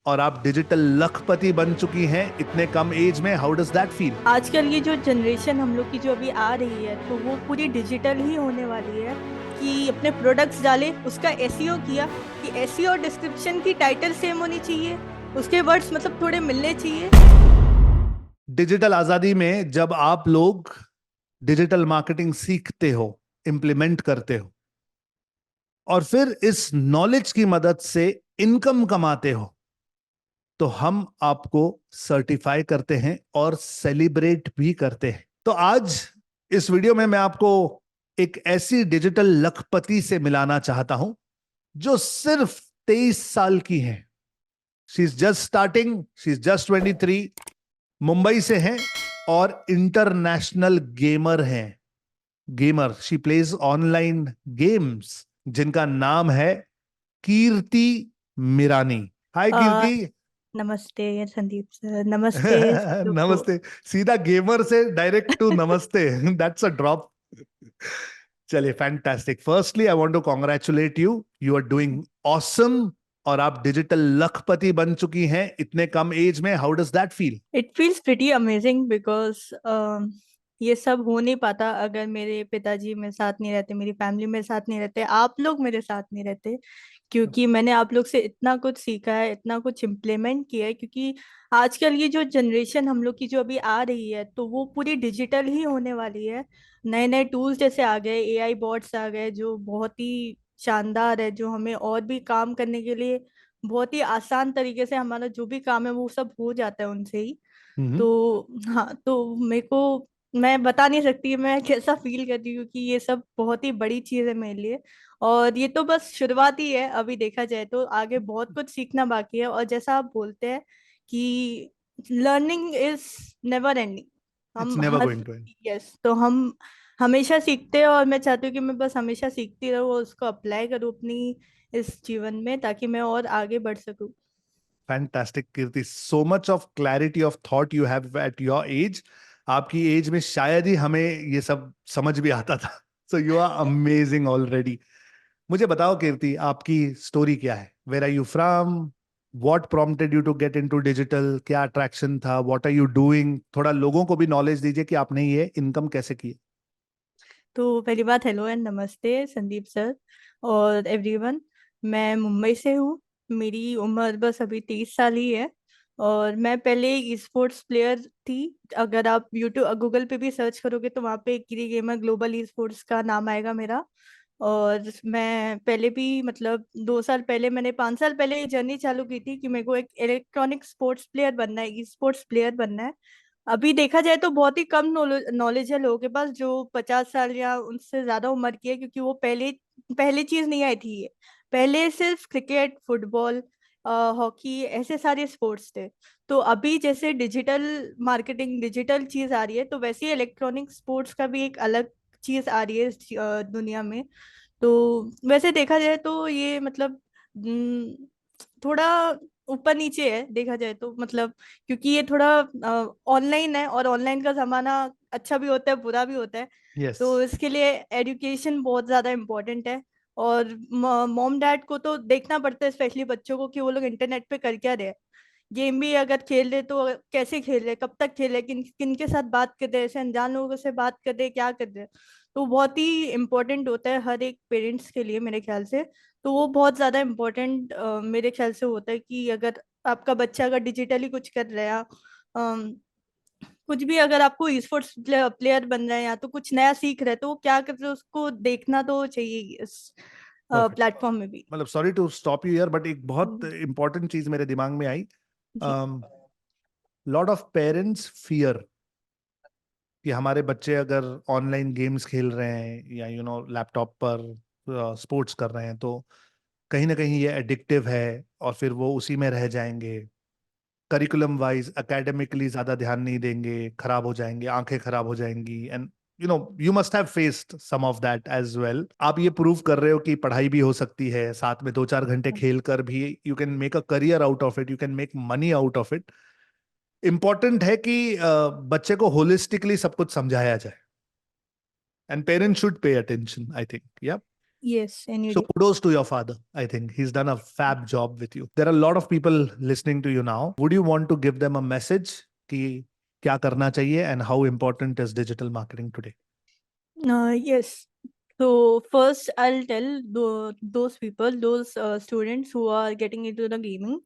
और आप डिजिटल लखपति बन चुकी हैं इतने कम एज में। How does that feel? आजकल ये जो जनरेशन हम लोग की जो अभी आ रही है तो वो पूरी डिजिटल ही होने वाली है कि अपने प्रोडक्ट्स डाले, उसका एसईओ किया कि एसईओ और डिस्क्रिप्शन की टाइटल सेम होनी चाहिए, उसके वर्ड्स मतलब थोड़े मिलने चाहिए। डिजिटल आजादी में जब आप लोग डिजिटल मार्केटिंग सीखते हो, इम्प्लीमेंट करते हो और फिर इस नॉलेज की मदद से इनकम कमाते हो, तो हम आपको सर्टिफाई करते हैं और सेलिब्रेट भी करते हैं। तो आज इस वीडियो में मैं आपको एक ऐसी डिजिटल लखपति से मिलाना चाहता हूं जो सिर्फ 23 साल की है। She is just starting, she is just 23, Mumbai से हैं और इंटरनेशनल गेमर हैं। Gamer, she plays online games जिनका नाम है कीर्ति मिरानी। हाय आ, कीर्ति। नमस्ते संदीप सर, नमस्ते सबको। नमस्ते। सीधा गेमर से डायरेक्ट टू नमस्ते। That's a drop. चलिए, fantastic. Firstly I want to congratulate you, you are doing awesome. और आप डिजिटल लखपति बन चुकी हैं इतने कम एज में। How does that feel? It feels pretty amazing because ये सब हो नहीं पाता अगर मेरे पिताजी मेरे साथ नहीं रहते, मेरी फैमिली मेरे साथ नहीं रहते, आप लोग मेरे साथ नहीं रहते। क्योंकि मैंने आप लोग से इतना कुछ सीखा है, इतना कुछ इम्प्लीमेंट किया है। क्योंकि आजकल ये जो जनरेशन हम लोग की जो अभी आ रही है तो वो पूरी डिजिटल ही होने वाली है। नए नए टूल्स जैसे आ गए, एआई बॉट्स आ गए जो बहुत ही शानदार है, जो हमें और भी काम करने के लिए बहुत ही आसान तरीके से हमारा जो भी काम है वो सब हो जाता है उनसे ही। हम्म। तो हाँ, तो मेरे को, मैं बता नहीं सकती मैं कैसा फील करती हूँ कि ये सब बहुत ही बड़ी चीज है मेरे लिए। और ये तो बस शुरुआत ही है, अभी देखा जाए तो आगे बहुत कुछ सीखना बाकी है। और जैसा आप बोलते हैं कि learning is never ending, it's हम नेवर हर, गोइंग टू एंड। यस, तो हम हमेशा सीखते हैं। और मैं चाहती हूँ कि मैं बस हमेशा सीखती रहूँ और उसको अप्लाई करूँ अपनी इस जीवन में, ताकि मैं और आगे बढ़ सकूँ। Fantastic Kirti, so much of clarity of thought you have at your age. आपकी एज में शायद ही हमें ये सब समझ भी आता था। So you are amazing already. मुझे बताओ कीर्ति, आपकी स्टोरी क्या है? Where are you from? What prompted you to get into digital? क्या अट्रैक्शन था? What are you doing? थोड़ा लोगों को भी नॉलेज दीजिए कि आपने ये इनकम कैसे की। तो पहली बात, हेलो एंड नमस्ते संदीप सर और एवरीवन। मैं मुंबई से हूँ। मेरी उम्र बस अभी 30 साल ही है। और मैं पहले ई स्पोर्ट्स प्लेयर थी। अगर आप यूट्यूब गूगल पे भी सर्च करोगे तो वहाँ पे गिरी गेमर ग्लोबल ई स्पोर्ट्स का नाम आएगा मेरा। और मैं पहले भी मतलब 2 साल पहले, मैंने 5 साल पहले ये जर्नी चालू की थी कि मेरे को एक इलेक्ट्रॉनिक स्पोर्ट्स प्लेयर बनना है, ई स्पोर्ट्स प्लेयर बनना है। अभी देखा जाए तो बहुत ही कम नॉलेज है लोगों के पास जो 50 साल या उनसे ज्यादा उम्र की है, क्योंकि वो पहले पहले चीज नहीं आई थी ये। पहले सिर्फ क्रिकेट, फुटबॉल, हॉकी, ऐसे सारे स्पोर्ट्स थे। तो अभी जैसे डिजिटल मार्केटिंग, डिजिटल चीज आ रही है, तो वैसे ही इलेक्ट्रॉनिक स्पोर्ट्स का भी एक अलग चीज आ रही है इस दुनिया में। तो वैसे देखा जाए तो ये मतलब थोड़ा ऊपर नीचे है देखा जाए तो, मतलब क्योंकि ये थोड़ा ऑनलाइन है और ऑनलाइन का जमाना अच्छा भी होता है बुरा भी होता है। यस। तो इसके लिए एजुकेशन बहुत ज्यादा इम्पोर्टेंट है। और मॉम डैड को तो देखना पड़ता है, स्पेशली बच्चों को, कि वो लोग इंटरनेट पे कर क्या रहे हैं। गेम भी अगर खेल रहे तो कैसे खेल रहे, कब तक खेल रहे, किन किन के साथ बात कर रहे हैं, ऐसे अनजान लोगों से बात कर रहे हैं, क्या कर रहे हैं। तो बहुत ही इम्पोर्टेंट होता है हर एक पेरेंट्स के लिए मेरे ख्याल से। तो वो बहुत ज्यादा इम्पोर्टेंट मेरे ख्याल से होता है कि अगर आपका बच्चा अगर डिजिटली कुछ कर रहा है, अम, कुछ भी, अगर आपको ई स्पोर्ट्स प्लेयर बन रहा है या तो कुछ नया सीख रहा है, तो वो क्या कर रहे हैं उसको देखना तो चाहिए इस परफेक्ट। प्लेटफॉर्म में भी। मतलब sorry to stop you here, but एक बहुत हम्म, इंपॉर्टेंट चीज मेरे दिमाग में आई। जी। लॉट ऑफ पेरेंट्स फियर कि हमारे बच्चे अगर ऑनलाइन गेम्स खेल रहे हैं या लैपटॉप पर स्पोर्ट्स कर रहे हैं, तो कहीं ना कहीं ये एडिक्टिव है और फिर वो उसी में रह जाएंगे। करिकुलम वाइज एकेडमिकली ज्यादा ध्यान नहीं देंगे, खराब हो जाएंगे, आंखें खराब हो जाएंगी। And you must have faced some of that as well. आप ये प्रूव कर रहे हो कि पढ़ाई भी हो सकती है, साथ में 2-4 घंटे खेल कर भी you can make a career out of it, you can make money out of it. Important है कि बच्चे को होलिस्टिकली सब कुछ समझाया जाए, and parents should pay attention, I think. या Yes, any So day. kudos to your father. I think he's done a fab job with you. There are a lot of people listening to you now. Would you want to give them a message कि क्या करना चाहिए and how important is digital marketing today? Yes. So first, I'll tell those people, those students who are getting into the gaming,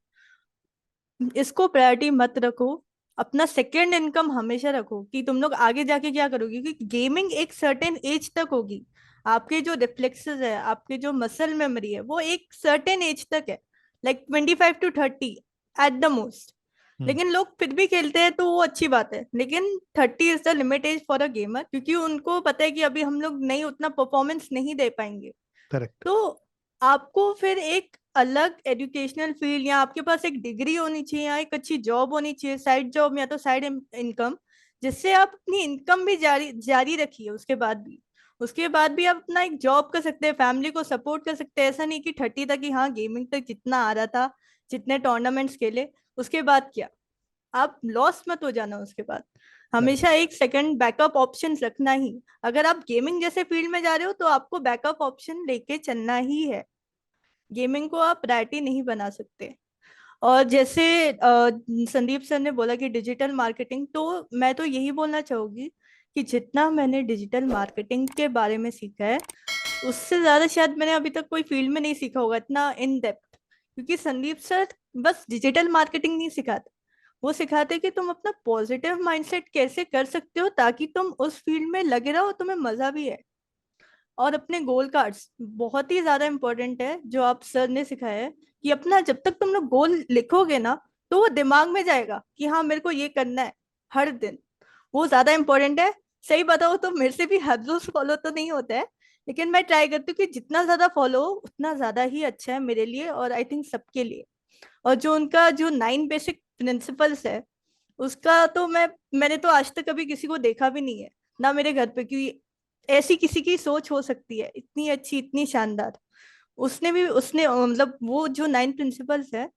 इसको priority मत रखो। अपना second income हमेशा रखो कि तुम लोग आगे जाके क्या करोगे, क्योंकि गेमिंग एक सर्टेन एज तक होगी। आपके जो रिफ्लेक्सेस है, आपके जो मसल मेमोरी है, वो एक सर्टेन एज तक है, like 25 to 30 at the most. लेकिन लोग फिर भी खेलते हैं तो वो अच्छी बात है, लेकिन 30 is the limit age for a gamer, क्योंकि उनको पता है कि अभी हम लोग नहीं उतना परफॉर्मेंस नहीं दे पाएंगे। Correct. तो आपको फिर एक अलग एजुकेशनल फील्ड, या आपके पास एक डिग्री होनी चाहिए, या एक अच्छी जॉब होनी चाहिए, साइड जॉब या तो साइड इनकम, जिससे आप अपनी इनकम भी जारी जारी रखिए। उसके बाद भी आप अपना एक जॉब कर सकते हैं, फैमिली को सपोर्ट कर सकते हैं। ऐसा नहीं कि 30 तक ही, हाँ गेमिंग तक जितना आ रहा था, जितने टूर्नामेंट्स खेले, उसके बाद क्या, आप लॉस मत हो जाना उसके बाद। Correct. हमेशा एक सेकंड बैकअप ऑप्शन रखना ही। अगर आप गेमिंग जैसे फील्ड में जा रहे हो तो आपको बैकअप ऑप्शन लेके चलना ही है। गेमिंग को आप प्रायोरिटी नहीं बना सकते। और जैसे संदीप सर ने बोला कि डिजिटल मार्केटिंग, तो मैं तो यही बोलना चाहूंगी कि जितना मैंने डिजिटल मार्केटिंग के बारे में सीखा है, उससे ज्यादा शायद मैंने अभी तक कोई फील्ड में नहीं सीखा होगा इतना इन डेप्थ। क्योंकि संदीप सर बस डिजिटल मार्केटिंग नहीं सिखाते, वो सिखाते कि तुम अपना पॉजिटिव माइंडसेट कैसे कर सकते हो ताकि तुम उस फील्ड में लगे रहो, तुम्हें मजा भी है। और अपने गोल कार्ड्स बहुत ही ज्यादा इंपॉर्टेंट है, जो आप सर ने सिखाया है कि अपना जब तक तुम लोग गोल लिखोगे ना, तो वो दिमाग में जाएगा कि हाँ मेरे को ये करना है हर दिन। वो ज्यादा इंपॉर्टेंट है। सही बताओ तो मेरे से भी हर रोज फॉलो तो नहीं होता है, लेकिन मैं ट्राई करती हूँ कि जितना ज्यादा फॉलो हो उतना ज्यादा ही अच्छा है मेरे लिए, और आई थिंक सबके लिए। और जो उनका जो 9 बेसिक प्रिंसिपल्स है, उसका तो मैंने तो आज तक कभी किसी को देखा भी नहीं है, ना मेरे घर पे, कि ऐसी किसी की सोच हो सकती है इतनी अच्छी, इतनी शानदार। उसने मतलब वो जो 9 प्रिंसिपल्स है,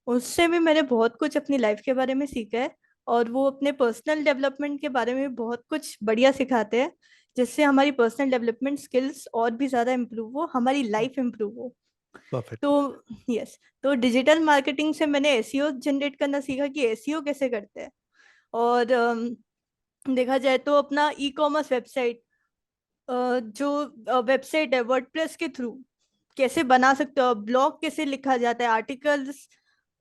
उससे भी मैंने बहुत कुछ अपनी लाइफ के बारे में सीखा है। और वो अपने पर्सनल डेवलपमेंट के बारे में भी बहुत कुछ बढ़िया सिखाते हैं, जिससे हमारी पर्सनल डेवलपमेंट स्किल्स और भी ज्यादा इम्प्रूव हो, हमारी लाइफ इम्प्रूव हो। Perfect. तो यस, तो डिजिटल मार्केटिंग से मैंने एसईओ जनरेट करना सीखा कि एसईओ कैसे करते हैं। और देखा जाए तो अपना ई कॉमर्स वेबसाइट, जो वेबसाइट है वर्डप्रेस के थ्रू कैसे बना सकते हो, ब्लॉग कैसे लिखा जाता है, आर्टिकल्स,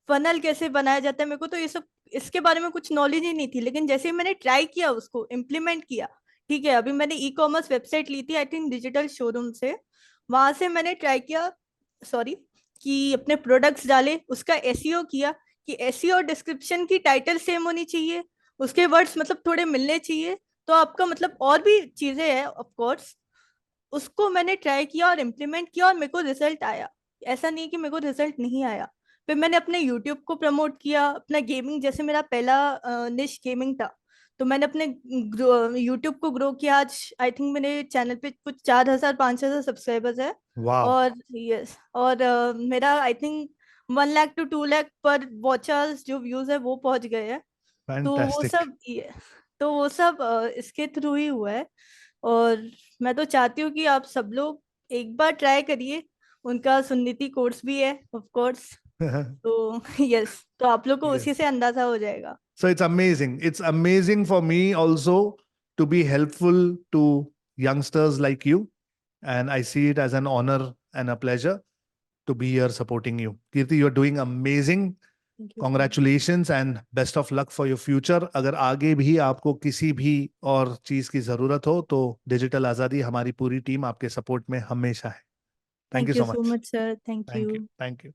फनल कैसे बनाया जाता है, मेरे को तो ये सब इसके बारे में कुछ नॉलेज ही नहीं थी। लेकिन जैसे ही मैंने ट्राई किया, उसको इम्प्लीमेंट किया, ठीक है, अभी मैंने ई कॉमर्स वेबसाइट ली थी आई थिंक डिजिटल शोरूम से, वहां से मैंने ट्राई किया, सॉरी, कि अपने प्रोडक्ट्स डाले, उसका एसईओ किया, कि एसईओ और डिस्क्रिप्शन की टाइटल सेम होनी चाहिए, उसके वर्ड्स मतलब थोड़े मिलने चाहिए, तो आपका मतलब और भी चीजें हैं ऑफ कोर्स। उसको मैंने ट्राई किया और इम्प्लीमेंट किया, और मेरे को रिजल्ट आया। ऐसा नहीं कि मेरे को रिजल्ट नहीं आया। फिर मैंने अपने यूट्यूब को प्रमोट किया, अपना गेमिंग, जैसे मेरा पहला निश गेमिंग था, तो मैंने अपने यूट्यूब को ग्रो किया। आज आई थिंक मेरे चैनल पे कुछ 4,000 5,000 सब्सक्राइबर्स है। Wow. और यस, और मेरा I think 1 lakh to 2 lakh पर वॉच आवर्स जो व्यूज है वो पहुंच गए हैं। तो वो Fantastic. सब ये तो वो सब इसके थ्रू ही हुआ है। और मैं तो चाहती हूँ कि आप सब लोग एक बार ट्राई करिए। उनका सुन्नति कोर्स भी है ऑफ कोर्स। तो यस, तो आप लोग को उसी Yes. से अंदाजा हो जाएगा। So it's amazing. It's amazing for me also to be helpful to youngsters like you. And I see it as an honor and a pleasure to be here supporting you. Kirti, you're doing amazing. Thank you so much. Congratulations and best of luck for your future. अगर आगे भी आपको किसी भी और चीज की जरूरत हो तो डिजिटल आजादी हमारी पूरी टीम आपके सपोर्ट में हमेशा है. Thank thank you you so so much. Much sir, thank Thank you. you. Thank you.